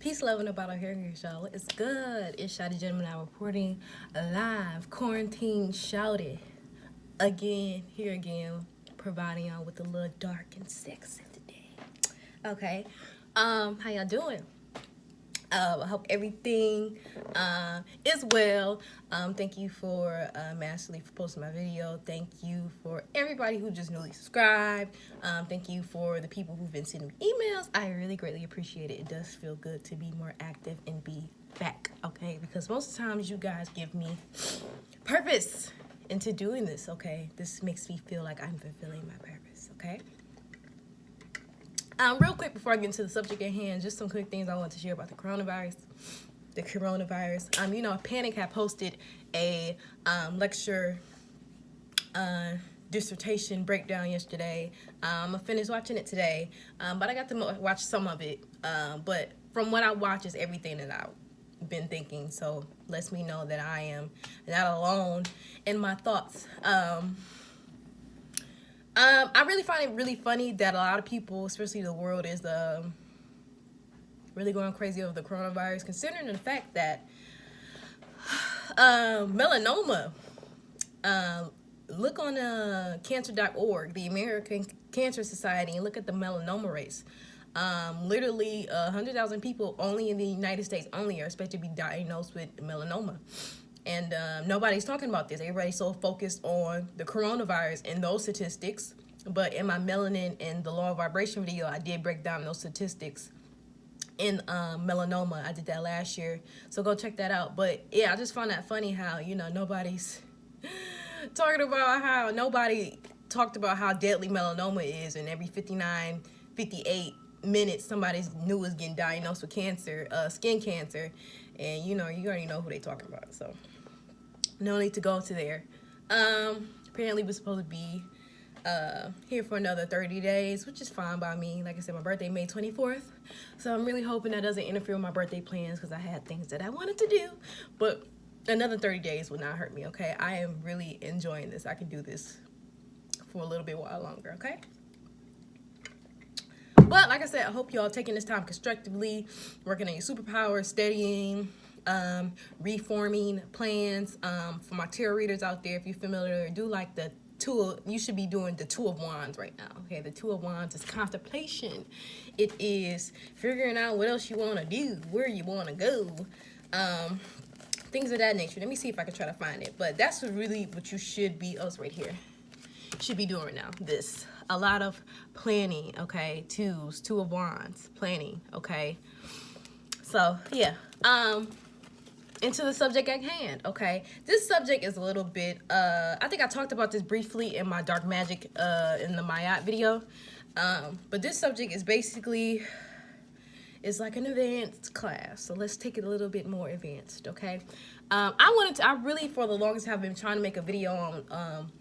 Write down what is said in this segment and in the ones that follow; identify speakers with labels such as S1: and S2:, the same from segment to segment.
S1: Peace, love, and about our hair here, y'all. It's good. It's Shouty Gentleman now reporting live. Quarantine shouted. Again, here again, providing y'all with a little dark and sexy today. Okay. How y'all doing? I hope everything is well. Thank you for Masterly for posting my video. Thank you for everybody who just newly subscribed. Thank you for the people who've been sending me emails. I really greatly appreciate it. It does feel good to be more active and be back, okay? Because most of the times you guys give me purpose into doing this, okay? This makes me feel like I'm fulfilling my purpose, okay? Real quick before I get into the subject at hand, just some quick things I want to share about the coronavirus. You know, Panic had posted a lecture dissertation breakdown yesterday. I finished watching it today, but I got to watch some of it. But from what I watch is everything that I've been thinking, so lets me know that I am not alone in my thoughts. I really find it really funny that a lot of people, especially the world, is really going crazy over the coronavirus, considering the fact that melanoma, look on cancer.org, the American Cancer Society, and look at the melanoma rates. Literally 100,000 people only in the United States only are expected to be diagnosed with melanoma. And nobody's talking about this. Everybody's so focused on the coronavirus and those statistics. But in my melanin and the law of vibration video, I did break down those statistics in melanoma. I did that last year. So go check that out. But yeah, I just found that funny how, you know, nobody's talking about how nobody talked about how deadly melanoma is. And every 59, 58 minutes, somebody new is getting diagnosed with cancer, skin cancer. And, you know, you already know who they talking about. So no need to go to there. Apparently we're supposed to be here for another 30 days, which is fine by me. Like I said, my birthday May 24th. So I'm really hoping that doesn't interfere with my birthday plans, because I had things that I wanted to do. But another 30 days will not hurt me, okay? I am really enjoying this. I can do this for a little bit while longer, okay? But like I said, I hope y'all taking this time constructively, working on your superpowers, studying, reforming plans. For my tarot readers out there, if you're familiar, do like the you should be doing the Two of Wands right now. Okay, the Two of Wands is contemplation. It is figuring out what else you want to do, where you want to go, things of that nature. Let me see if I can try to find it. But that's really what you should be. Oh, it's right here. Should be doing right now. This. A lot of planning, okay? Two of Wands, planning, okay? So, yeah. Into the subject at hand, okay? This subject is a little bit, I think I talked about this briefly in my Dark Magic, in the Mayat video. But this subject is basically, it's like an advanced class. So let's take it a little bit more advanced, okay? I really, for the longest, have been trying to make a video on,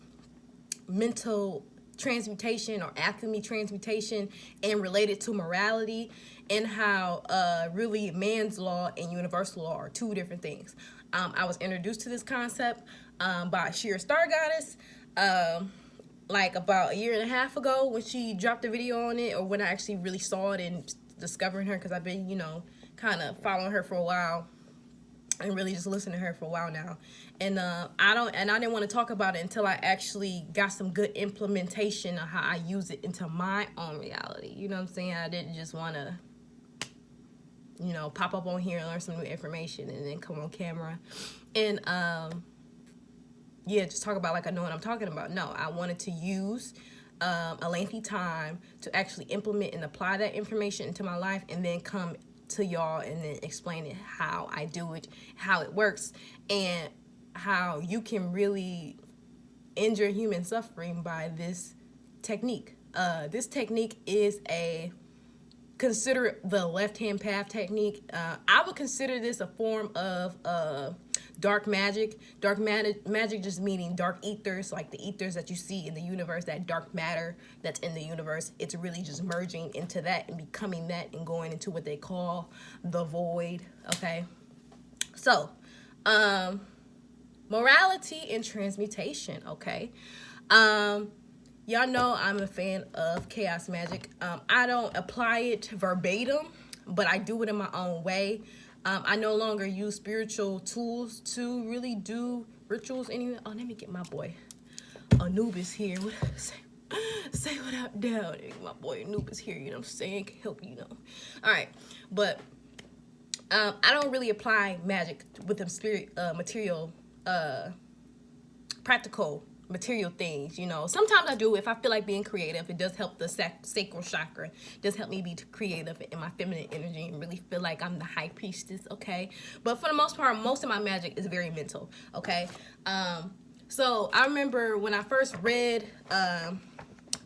S1: mental transmutation or alchemy transmutation and related to morality, and how really man's law and universal law are two different things. I was introduced to this concept by Sheer Star Goddess like about a year and a half ago, when she dropped a video on it, or when I actually really saw it and discovering her, because I've been, you know, kind of following her for a while and really just listening to her for a while now. And I didn't want to talk about it until I actually got some good implementation of how I use it into my own reality. You know what I'm saying? I didn't just want to, you know, pop up on here and learn some new information and then come on camera and yeah, just talk about like I know what I'm talking about. No, I wanted to use a lengthy time to actually implement and apply that information into my life, and then come to y'all and then explain it, how I do it, how it works, and how you can really end your human suffering by this technique. This technique is consider the left-hand path technique. I would consider this a form of dark magic. Dark magic just meaning dark ethers, like the ethers that you see in the universe, that dark matter that's in the universe. It's really just merging into that and becoming that and going into what they call the void, okay? So, morality and transmutation, okay? Y'all know I'm a fan of chaos magic. I don't apply it verbatim. but I do it in my own way. I no longer use spiritual tools to really do rituals anyway. Oh, let me get my boy Anubis here. Say what up down. My boy Anubis here, you know what I'm saying? Can help you know. Alright. But I don't really apply magic with them material practical material things, you know. Sometimes I do if I feel like being creative. It does help the sacral chakra. It does help me be creative in my feminine energy and really feel like I'm the high priestess, okay? But for the most part, most of my magic is very mental, okay? So I remember when I first read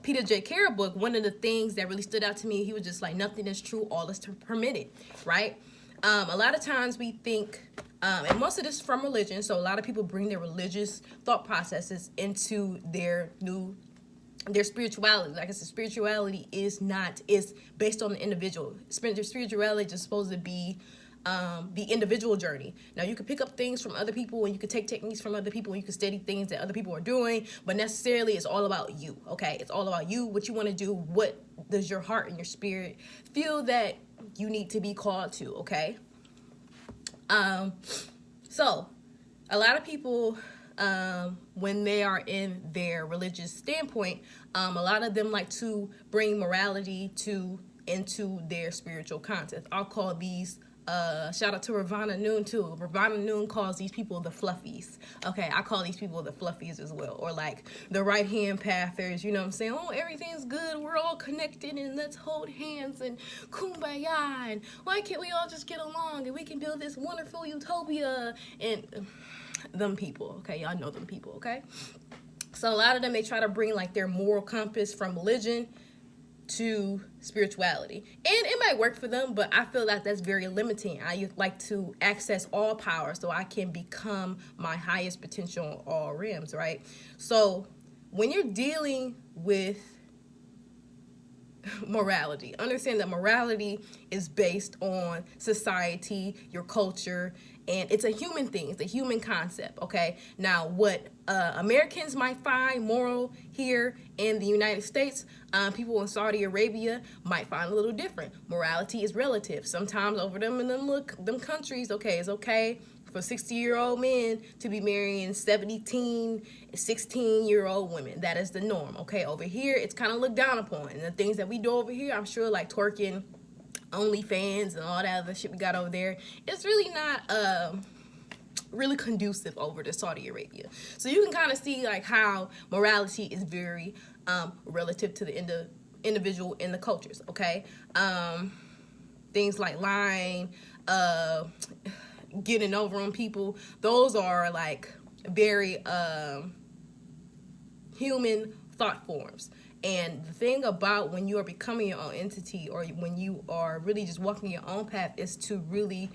S1: Peter J. Carroll book, one of the things that really stood out to me, he was just like, nothing is true, all is permitted, right? A lot of times we think, and most of this is from religion, so a lot of people bring their religious thought processes into their spirituality. Like I said, spirituality is based on the individual. Spirituality is supposed to be the individual journey. Now, you can pick up things from other people, and you can take techniques from other people, and you can study things that other people are doing, but necessarily it's all about you, okay? It's all about you, what you want to do, what does your heart and your spirit feel that you need to be called to, okay? So a lot of people, when they are in their religious standpoint, a lot of them like to bring morality into their spiritual content. I'll call these, shout out to Ravana Noon too. Ravana Noon calls these people the fluffies. Okay, I call these people the fluffies as well. Or like the right hand pathers, you know what I'm saying? Oh, everything's good, we're all connected, and let's hold hands and kumbaya, and why can't we all just get along and we can build this wonderful utopia? And them people, okay, y'all know them people, okay? So a lot of them, they try to bring like their moral compass from religion to spirituality, and it might work for them, but I feel like that's very limiting. I like to access all power so I can become my highest potential on all realms, right? So when you're dealing with morality, understand that morality is based on society, your culture, and it's a human thing. It's a human concept, okay? Now, what Americans might find moral here in the United States, people in Saudi Arabia might find a little different. Morality is relative. Sometimes over them in them countries, okay, it's okay for 60-year-old men to be marrying 16-year-old women. That is the norm, okay? Over here, it's kind of looked down upon. And the things that we do over here, I'm sure, like twerking, OnlyFans, and all that other shit we got over there, it's really not really conducive over to Saudi Arabia. So you can kind of see like how morality is very relative to the individual in the cultures, okay? Things like lying, getting over on people, those are like very human thought forms. And the thing about when you are becoming your own entity, or when you are really just walking your own path, is to really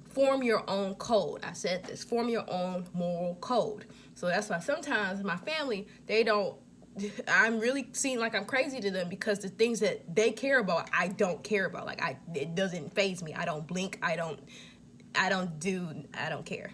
S1: form your own code. I said this, form your own moral code. So that's why sometimes my family, I'm really seen like I'm crazy to them, because the things that they care about, I don't care about. Like it doesn't faze me. I don't blink. I don't care,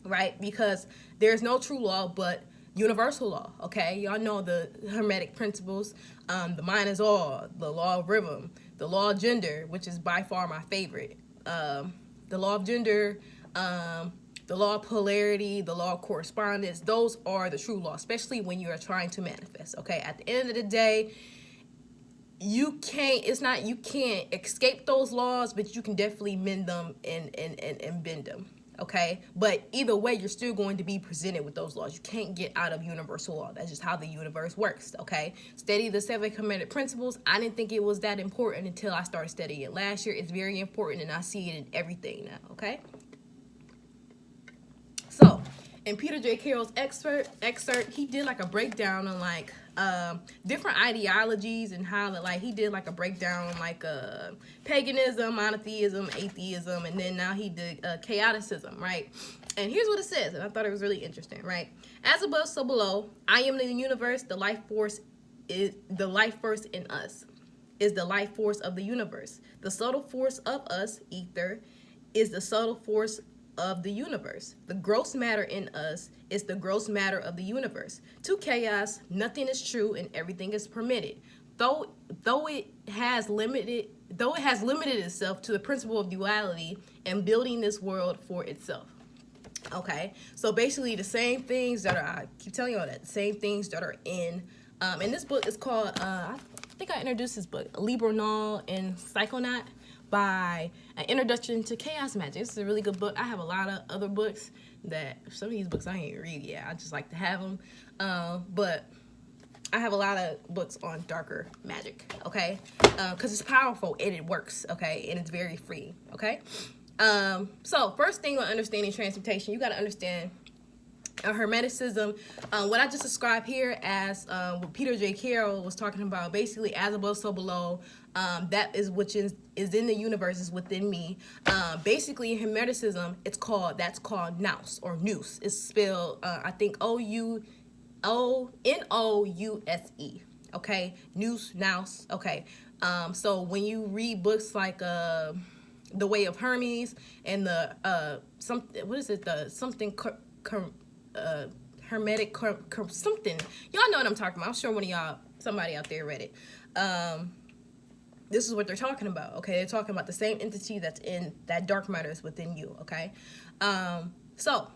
S1: right? Because there's no true law but universal law, okay? Y'all know the Hermetic principles, the mind is all, the law of rhythm, the law of gender, which is by far my favorite, the law of gender, the law of polarity, the law of correspondence. Those are the true law, especially when you are trying to manifest, okay? At the end of the day, you can't escape those laws, but you can definitely mend them and bend them, okay? But either way, you're still going to be presented with those laws. You can't get out of universal law. That's just how the universe works, okay? Study the 7 Hermetic principles. I didn't think it was that important until I started studying it last year. It's very important, and I see it in everything now, okay? So, in Peter J. Carroll's excerpt, he did like a breakdown on like different ideologies, and how that, like, he did like a breakdown on like paganism, monotheism, atheism, and then now he did chaoticism, right? And here's what it says, and I thought it was really interesting, right? As above, so below. I am in the universe. The life force is the life force in us. Is the life force of the universe. The subtle force of us, ether, is the subtle force of the universe. The gross matter in us is the gross matter of the universe. To chaos, nothing is true and everything is permitted. Though it has limited though it has limited itself to the principle of duality and building this world for itself. Okay, so basically the same things that are, I keep telling you all that, the same things that are in this book is called, I think I introduced this book, Libronal and Psychonaut by An Introduction to Chaos Magic. This is a really good book. I have a lot of other books that, some of these books I ain't read yet. I just like to have them. But I have a lot of books on darker magic, okay? Because it's powerful and it works, okay? And it's very free, okay? So first thing on understanding transmutation, you got to understand Hermeticism. What I just described here as what Peter J. Carroll was talking about, basically as above, so below. That is which is in the universe is within me. Basically, in Hermeticism, that's called nous or nous. It's spelled I think Nouse. Okay, nous. Okay. So when you read books like The Way of Hermes and the hermetic something, y'all know what I'm talking about. I'm sure one of y'all, somebody out there read it. This is what they're talking about, okay? They're talking about the same entity that's in that dark matter is within you, okay? So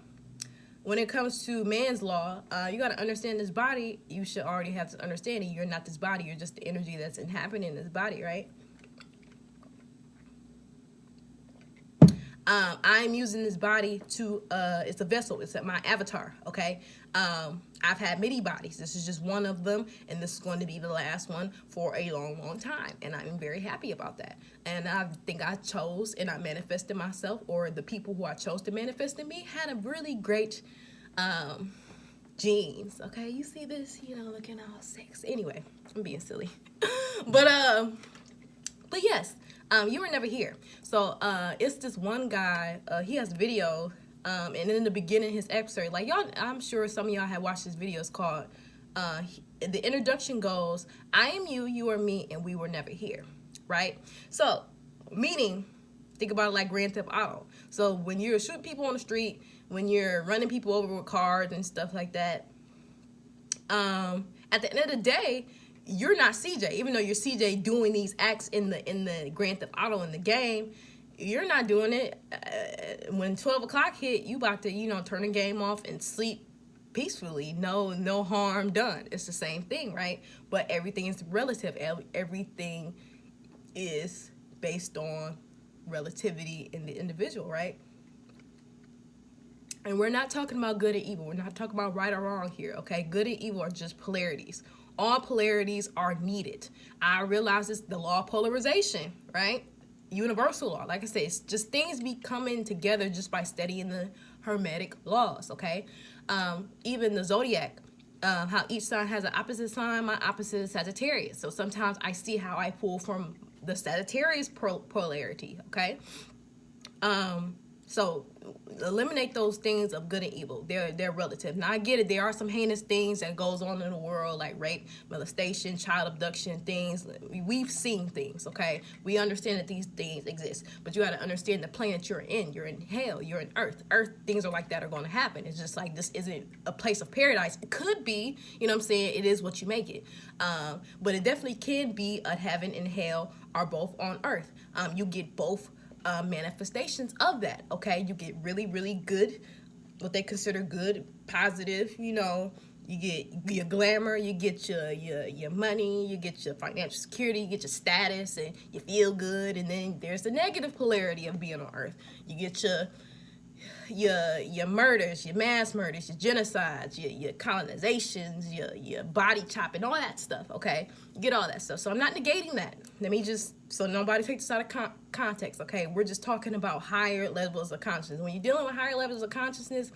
S1: when it comes to man's law, you got to understand this body. You should already have this understanding. You're not this body. You're just the energy that's inhabiting this body, right? I'm using this body to, it's a vessel. It's my avatar, okay? I've had many bodies. This is just one of them, and this is going to be the last one for a long, long time, and I'm very happy about that. And I think I chose and I manifested myself, or the people who I chose to manifest in me had a really great genes, okay? You see this, looking all sexy. Anyway, I'm being silly. But yes. You were never here. So it's this one guy, he has a video, and in the beginning, his excerpt, like y'all, I'm sure some of y'all have watched this video. It's called, the introduction goes, I am you, you are me, and we were never here, right? So, meaning, think about it like Grand Theft Auto. So when you're shooting people on the street, when you're running people over with cars and stuff like that, at the end of the day, you're not CJ, even though you're CJ doing these acts in the Grand Theft Auto in the game. You're not doing it. When 12 o'clock hit, you about to, turn the game off and sleep peacefully. No harm done. It's the same thing, right? But everything is relative. Everything is based on relativity in the individual, right? And we're not talking about good and evil. We're not talking about right or wrong here, okay? Good and evil are just polarities. All polarities are needed. I realize it's the law of polarization, right? Universal law. Like I said, it's just things be coming together just by studying the Hermetic laws, okay? Even the zodiac, how each sign has an opposite sign. My opposite is Sagittarius. So sometimes I see how I pull from the Sagittarius polarity, okay? So eliminate those things of good and evil. They're relative. Now I get it. There are some heinous things that goes on in the world, like rape, molestation, child abduction, things. We've seen things, okay? We understand that these things exist. But you got to understand the planet you're in. You're in hell. You're in earth. Earth, things are like that are going to happen. It's just like this isn't a place of paradise. It could be, you know what I'm saying? It is what you make it. But it definitely can be a heaven and hell are both on earth. You get both manifestations of that, okay? You get really, really good, what they consider good, positive, you get your glamour, you get your money, you get your financial security, you get your status, and you feel good. And then there's the negative polarity of being on earth. You get your murders, your mass murders, your genocides, your colonizations, your body chopping, all that stuff, okay? You get all that stuff. So I'm not negating that. Let me just, so nobody takes this out of context, okay? We're just talking about higher levels of consciousness. When you're dealing with higher levels of consciousness,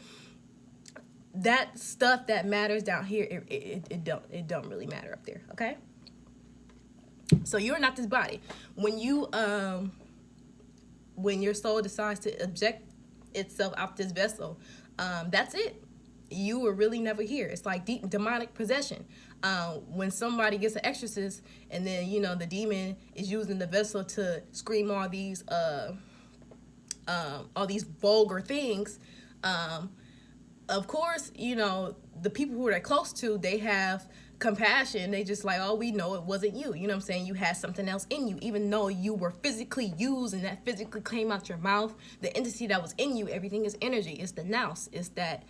S1: that stuff that matters down here, it don't really matter up there, okay? So you're not this body. When your soul decides to object itself out this vessel, that's it. You were really never here. It's like deep demonic possession. When somebody gets an exorcist and then the demon is using the vessel to scream all these vulgar things, of course the people who are close to, they have compassion, they just like, oh, we know it wasn't you. You know what I'm saying? You had something else in you, even though you were physically used and that physically came out your mouth. The entity that was in you, everything is energy. It's the nous. It's that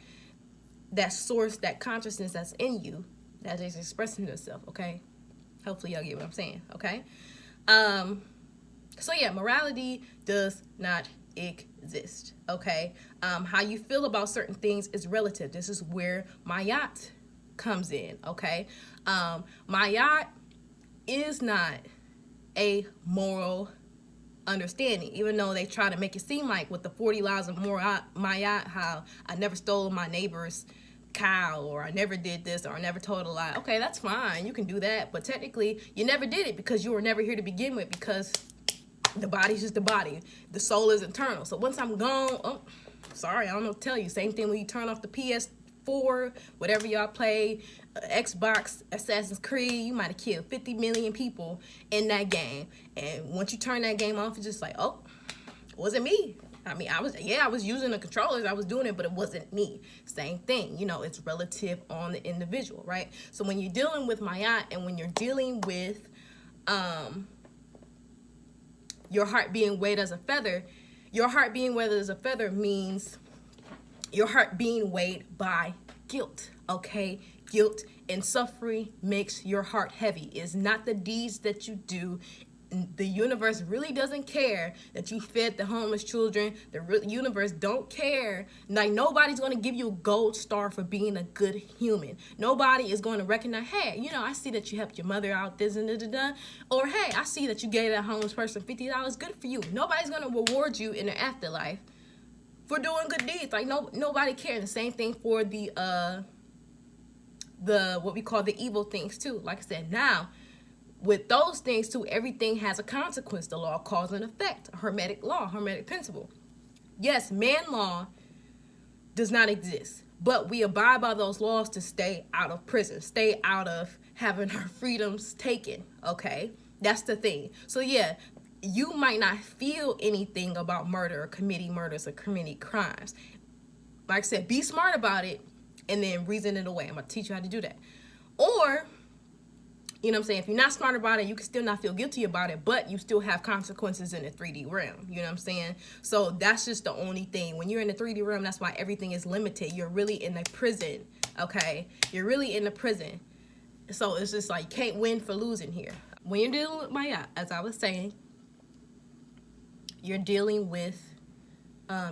S1: source, that consciousness that's in you that is expressing itself. Okay, hopefully y'all get what I'm saying. Okay, so yeah, morality does not exist. Okay, how you feel about certain things is relative. This is where mayat comes in. Okay, mayat is not a moral understanding, even though they try to make it seem like with the 40 laws of mayat, how I never stole my neighbor's cow, or I never did this, or I never told a lie. Okay, that's fine, you can do that, but technically you never did it because you were never here to begin with, because the body's just the body, the soul is eternal. So once I'm gone, oh, sorry, I don't know what to tell you. Same thing when you turn off the PS4, whatever y'all play, Xbox, Assassin's Creed, you might have killed 50 million people in that game, and once you turn that game off, it's just like, oh, it wasn't me. I mean, I was using the controllers, I was doing it, but it wasn't me. Same thing, you know, it's relative on the individual, right? So when you're dealing with mayat, and when you're dealing with your heart being weighed as a feather, your heart being weighed as a feather means your heart being weighed by guilt, okay? Guilt and suffering makes your heart heavy. It's not the deeds that you do. The universe really doesn't care that you fed the homeless children. The universe don't care. Like, nobody's going to give you a gold star for being a good human. Nobody is going to recognize, hey, you know, I see that you helped your mother out, this and da. Or, hey, I see that you gave that homeless person $50. Good for you. Nobody's going to reward you in the afterlife for doing good deeds. Like, nobody cares. The same thing for the what we call the evil things too. Like I said, now with those things too, everything has a consequence. The law of cause and effect, a hermetic law, hermetic principle. Yes, man law does not exist, but we abide by those laws to stay out of prison, stay out of having our freedoms taken. Okay, that's the thing. So yeah, you might not feel anything about murder or committing murders or committing crimes. Like I said, be smart about it and then reason it away. I'm going to teach you how to do that. Or, you know what I'm saying, if you're not smart about it, you can still not feel guilty about it, but you still have consequences in the 3D realm. You know what I'm saying? So that's just the only thing. When you're in the 3D realm, that's why everything is limited. You're really in a prison, okay? You're really in a prison. So it's just like, you can't win for losing here. When you're dealing with mayat, as I was saying, you're dealing with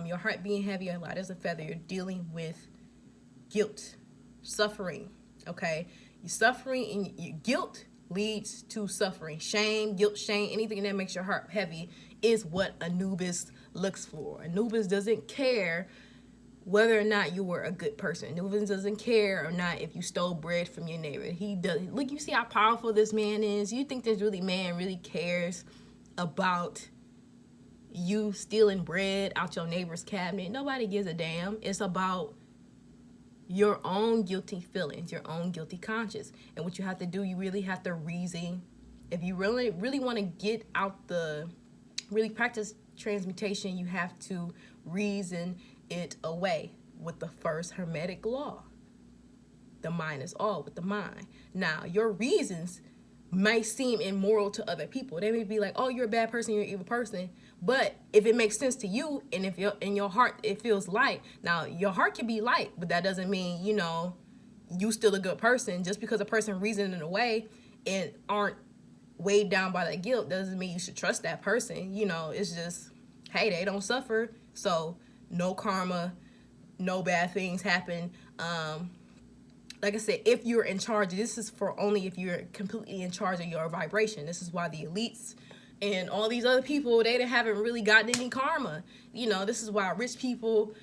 S1: your heart being heavy, light as a feather. You're dealing with guilt, suffering, okay? You're suffering, and your guilt leads to suffering. Shame, guilt, shame, anything that makes your heart heavy is what Anubis looks for. Anubis doesn't care whether or not you were a good person. Anubis doesn't care or not if you stole bread from your neighbor. He does. Look, you see how powerful this man is? You think this man really cares about you stealing bread out your neighbor's cabinet? Nobody gives a damn. It's about your own guilty feelings, your own guilty conscience. And what you have to do, you really have to reason. If you really want to get out really practice transmutation, you have to reason it away with the first hermetic law. The mind is all with the mind. Now, your reasons may seem immoral to other people. They may be like, oh, you're a bad person, you're an evil person. But if it makes sense to you, and if in your heart it feels light, now your heart can be light, but that doesn't mean, you know, you still a good person. Just because a person reasoning it away and aren't weighed down by that guilt doesn't mean you should trust that person. You know, it's just, hey, they don't suffer, so no karma, no bad things happen. Like I said, if you're in charge, this is for only if you're completely in charge of your vibration. This is why the elites and all these other people, they haven't really gotten any karma. You know, this is why rich people,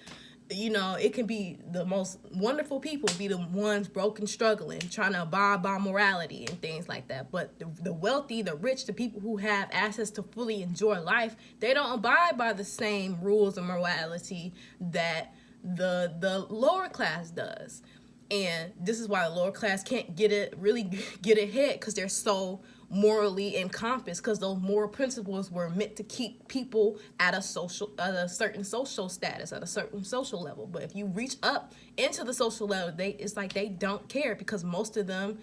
S1: you know, it can be the most wonderful people be the ones broken, struggling, trying to abide by morality and things like that. But the wealthy, the rich, the people who have access to fully enjoy life, they don't abide by the same rules of morality that the lower class does. And this is why the lower class can't get ahead, because they're so morally encompassed, because those moral principles were meant to keep people at a certain social status, at a certain social level. But if you reach up into the social level, it's like they don't care, because most of them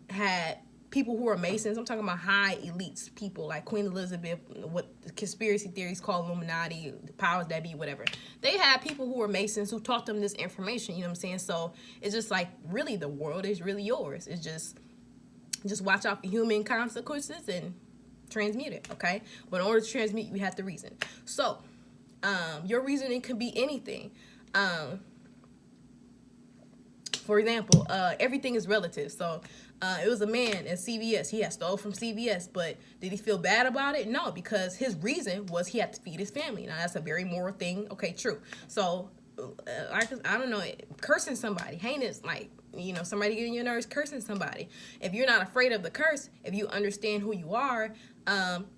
S1: had people who are Masons. I'm talking about high elites people like Queen Elizabeth, what the conspiracy theories call Illuminati, the powers that be, whatever. They had people who were Masons who taught them this information, you know what I'm saying? So it's just like, really, the world is really yours. It's just watch out for human consequences and transmute it, okay? But in order to transmute, you have to reason. So your reasoning can be anything. For example, everything is relative. So it was a man at CVS. He had stole from CVS, but did he feel bad about it? No, because his reason was he had to feed his family. Now, that's a very moral thing. Okay, true. So, I don't know, cursing somebody, heinous, like, you know, somebody getting your nerves, cursing somebody. If you're not afraid of the curse, if you understand who you are,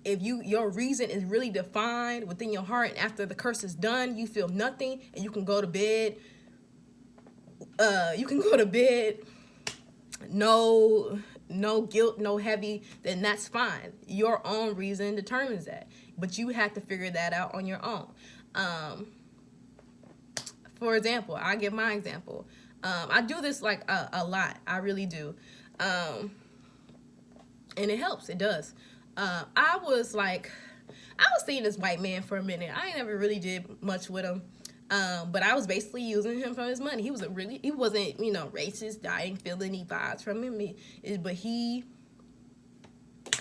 S1: if your reason is really defined within your heart, and after the curse is done, you feel nothing, and you can go to bed. No guilt, no heavy, then that's fine. Your own reason determines that. But you have to figure that out on your own. For example, I'll give my example. I do this like a lot. I really do. And it helps. It does. I was seeing this white man for a minute. I never really did much with him. But I was basically using him for his money. He wasn't, you know, racist. I didn't feel any vibes from him.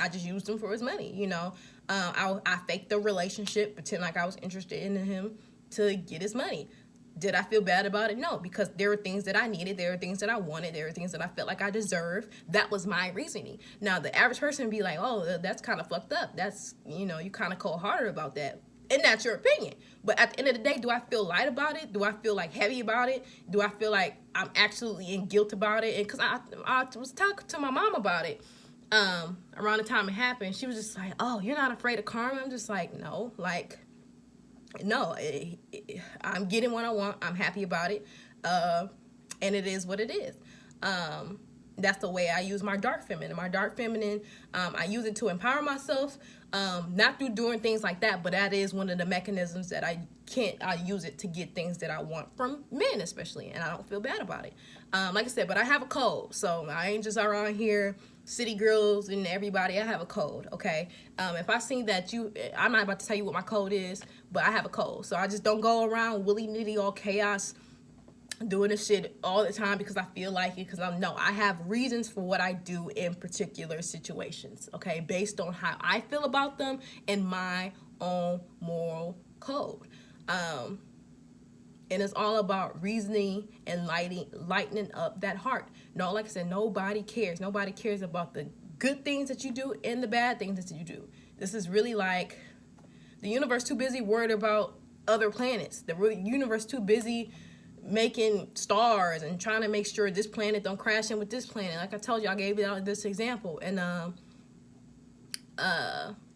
S1: I just used him for his money, you know. I faked the relationship, pretend like I was interested in him to get his money. Did I feel bad about it? No, because there were things that I needed. There were things that I wanted. There were things that I felt like I deserved. That was my reasoning. Now, the average person would be like, oh, that's kind of fucked up. That's, you know, you kind of cold-hearted about that. And that's your opinion. But at the end of the day, do I feel light about it? Do I feel like heavy about it? Do I feel like I'm actually in guilt about it? And because I was talking to my mom about it around the time it happened. She was just like, oh, you're not afraid of karma? I'm just like, no. No, I'm getting what I want. I'm happy about it. And it is what it is. That's the way I use my dark feminine. My dark feminine, I use it to empower myself, not through doing things like that, but that is one of the mechanisms that I use it to get things that I want from men, especially, and I don't feel bad about it. Like I said, but I have a code, so I ain't just around here, city girls and everybody. I have a code, okay? If I see that I'm not about to tell you what my code is, but I have a code, so I just don't go around willy-nilly, all chaos, doing this shit all the time because I feel like it, because I have reasons for what I do in particular situations, okay, based on how I feel about them and my own moral code. And it's all about reasoning and lightening up that heart. No, like I said, nobody cares. Nobody cares about the good things that you do and the bad things that you do. This is really like the universe too busy worried about other planets. The universe too busy making stars and trying to make sure this planet don't crash in with this planet. Like I told you, I gave you this example. And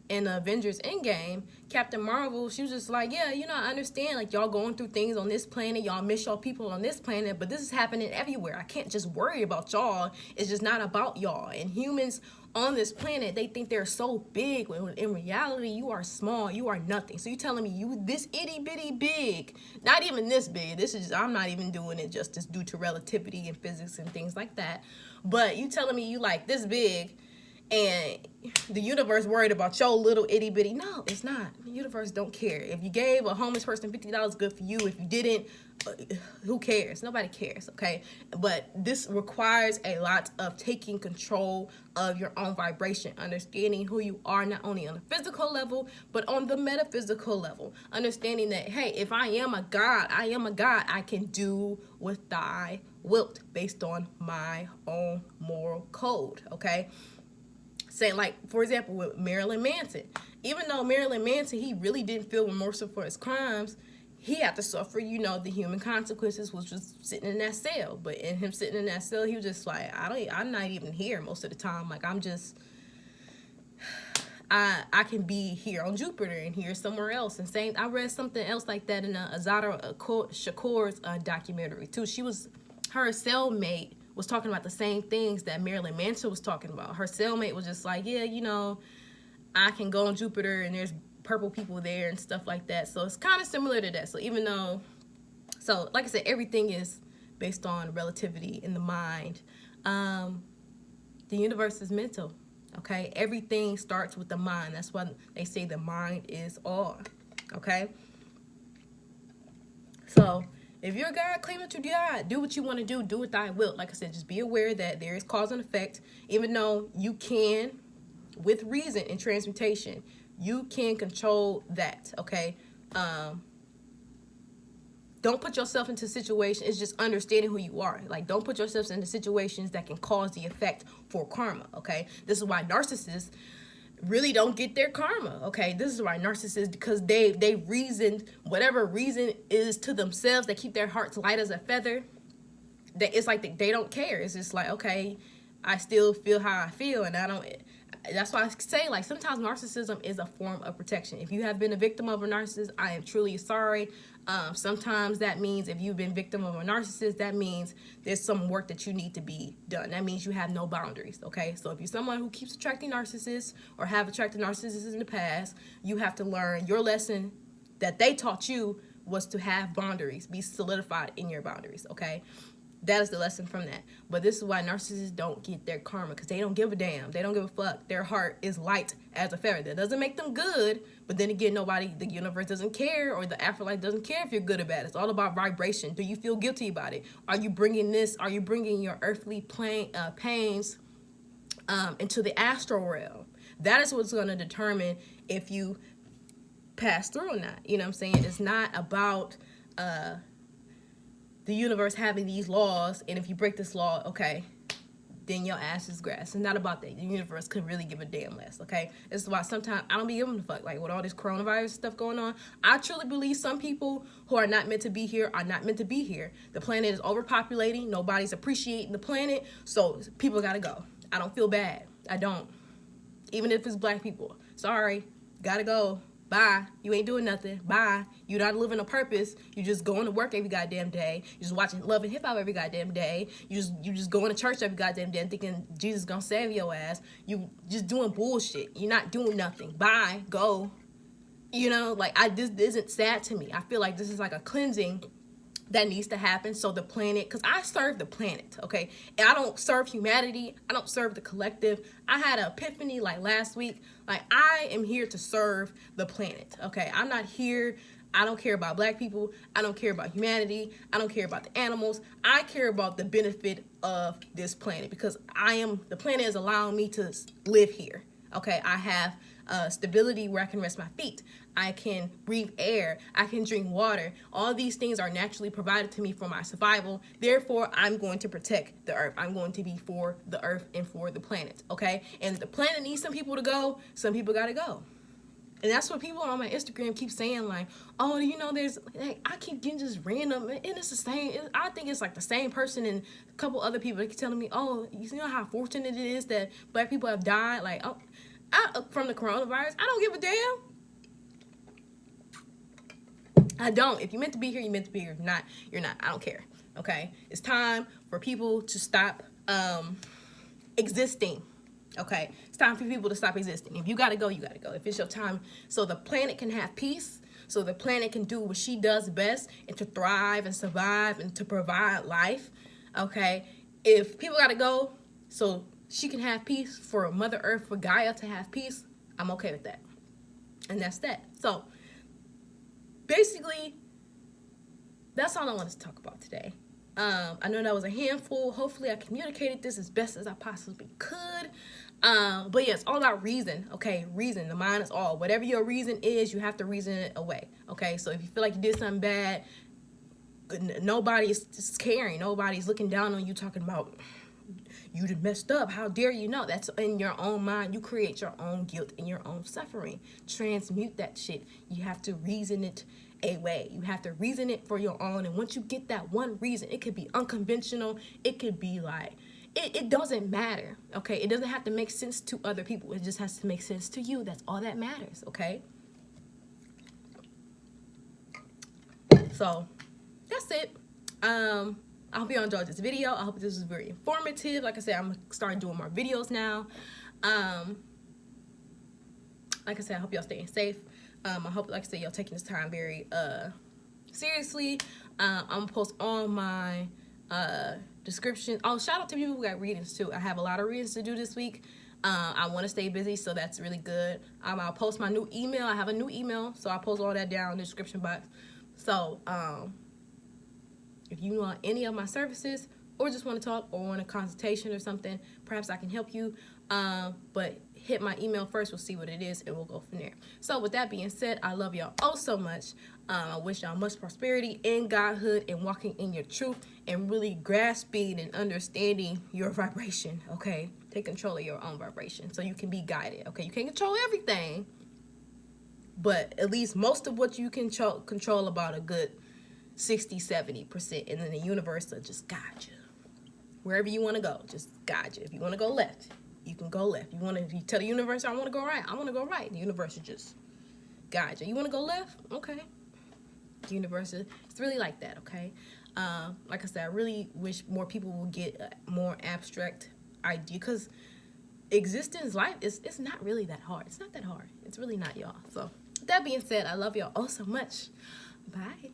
S1: in Avengers Endgame, Captain Marvel, she was just like, yeah, you know, I understand, like, y'all going through things on this planet, y'all miss y'all people on this planet, but this is happening everywhere. I can't just worry about y'all. It's just not about y'all. And humans on this planet, they think they're so big, when in reality, you are small, you are nothing. So you telling me you this itty bitty big, not even this big. This is, I'm not even doing it justice due to relativity and physics and things like that. But you telling me you like this big, and the universe worried about your little itty bitty. No, it's not. The universe don't care. If you gave a homeless person $50, good for you. If you didn't, who cares? Nobody cares, okay? But this requires a lot of taking control of your own vibration, understanding who you are, not only on a physical level, but on the metaphysical level. Understanding that, hey, if I am a God, I am a God. I can do with thy wilt based on my own moral code, okay? Say, like, for example, with Marilyn Manson. Even though Marilyn Manson, he really didn't feel remorseful for his crimes, he had to suffer, you know, the human consequences, which was sitting in that cell. But in him sitting in that cell, he was just like, I'm not even here most of the time. Like, I'm just, I can be here on Jupiter and here somewhere else. And same, I read something else like that in Azada Shakur's documentary, too. Her cellmate was talking about the same things that Marilyn Manson was talking about. Her cellmate was just like, yeah, you know, I can go on Jupiter and there's purple people there and stuff like that. So it's kind of similar to that. So even though, so like I said, everything is based on relativity in the mind. The universe is mental. Okay, everything starts with the mind. That's why they say the mind is all. Okay, so if you're God, claim it to God. Do what you want to do. Do with thy will. Like I said, just be aware that there is cause and effect. Even though you can, with reason and transmutation, you can control that. Okay. Don't put yourself into situations. It's just understanding who you are. Like, don't put yourself into situations that can cause the effect for karma. Okay. This is why narcissists really don't get their karma. Okay, this is why narcissists, because they reasoned whatever reason is to themselves. They keep their hearts light as a feather. That it's like they don't care. It's just like, okay, I still feel how I feel, and I don't. That's why I say, like, sometimes narcissism is a form of protection. If you have been a victim of a narcissist, I am truly sorry. Sometimes that means if you've been victim of a narcissist, that means there's some work that you need to be done. That means you have no boundaries, okay? So if you're someone who keeps attracting narcissists or have attracted narcissists in the past, you have to learn your lesson that they taught you was to have boundaries, be solidified in your boundaries, okay? That is the lesson from that. But this is why narcissists don't get their karma, because they don't give a damn. They don't give a fuck. Their heart is light as a feather. That doesn't make them good, but then again, the universe doesn't care, or the afterlife doesn't care if you're good or bad. It's all about vibration. Do you feel guilty about it? Are you bringing your earthly pains into the astral realm? That is what's going to determine if you pass through or not. You know what I'm saying? It's not about the universe having these laws, and if you break this law, okay, then your ass is grass. It's not about that. The universe could really give a damn less, okay? This is why sometimes I don't be giving a fuck. Like, with all this coronavirus stuff going on, I truly believe some people who are not meant to be here are not meant to be here. The planet is overpopulating. Nobody's appreciating the planet, so people gotta go. I don't feel bad. I don't. Even if it's black people. Sorry. Gotta go. Bye. You ain't doing nothing. Bye. You're not living a purpose. You just going to work every goddamn day. You just watching Love and Hip Hop every goddamn day. You just going to church every goddamn day and thinking Jesus gonna save your ass. You just doing bullshit. You're not doing nothing. Bye. Go. You know, like, this isn't sad to me. I feel like this is like a cleansing that needs to happen, so the planet, because I serve the planet, okay? And I don't serve humanity. I don't serve the collective. I had an epiphany like last week. Like, I am here to serve the planet, okay? I'm not here. I don't care about black people. I don't care about humanity. I don't care about the animals. I care about the benefit of this planet, because the planet is allowing me to live here, okay? I have stability where I can rest my feet. I can breathe air. I can drink water. All these things are naturally provided to me for my survival. Therefore, I'm going to protect the earth. I'm going to be for the earth and for the planet, okay? And if the planet needs some people to go, some people got to go. And that's what people on my Instagram keep saying, like, oh, you know, there's, like, I keep getting just random, and it's the same. I think it's like the same person and a couple other people that keep telling me, oh, you know how fortunate it is that black people have died, like, oh, from the coronavirus. I don't give a damn. I don't. If you're meant to be here, you're meant to be here. If not, you're not. I don't care. Okay? It's time for people to stop existing. Okay? It's time for people to stop existing. If you gotta go, you gotta go. If it's your time, so the planet can have peace, so the planet can do what she does best, and to thrive and survive and to provide life. Okay? If people gotta go, so she can have peace, for Mother Earth, for Gaia to have peace, I'm okay with that. And that's that. So, basically, that's all I wanted to talk about today. I know that was a handful. Hopefully, I communicated this as best as I possibly could. But yeah, it's all about reason, okay? Reason. The mind is all. Whatever your reason is, you have to reason it away, okay? So if you feel like you did something bad, nobody's caring. Nobody's looking down on you talking about, you done messed up. How dare you? No, that's in your own mind. You create your own guilt and your own suffering. Transmute that shit. You have to reason it away. You have to reason it for your own. And once you get that one reason, it could be unconventional. It could be like, it doesn't matter, okay? It doesn't have to make sense to other people. It just has to make sense to you. That's all that matters, okay? So, that's it. I hope you all enjoyed this video. I hope this was very informative. Like I said, I'm starting doing more videos now. Like I said, I hope y'all staying safe. I hope, like I said, y'all taking this time very seriously. I'm gonna post all my description. Oh, shout out to people who got readings too. I have a lot of readings to do this week. I want to stay busy, so that's really good. I'll post my new email. I have a new email, so I'll post all that down in the description box. So if you want any of my services or just want to talk or want a consultation or something, perhaps I can help you. But hit my email first. We'll see what it is, and we'll go from there. So with that being said, I love y'all oh so much. I wish y'all much prosperity in Godhood and walking in your truth and really grasping and understanding your vibration, okay? Take control of your own vibration so you can be guided, okay? You can't control everything, but at least most of what you can control about a good 60-70%, and then the universe will just guide you. Wherever you want to go, just guide you. If you want to go left, you can go left. If you tell the universe, I want to go right, I want to go right. The universe will just guide you. You want to go left? Okay. The universe, it's really like that, okay? Like I said, I really wish more people would get a more abstract idea, because existence, life, it's not really that hard. It's not that hard. It's really not, y'all. So with that being said, I love y'all oh so much. Bye.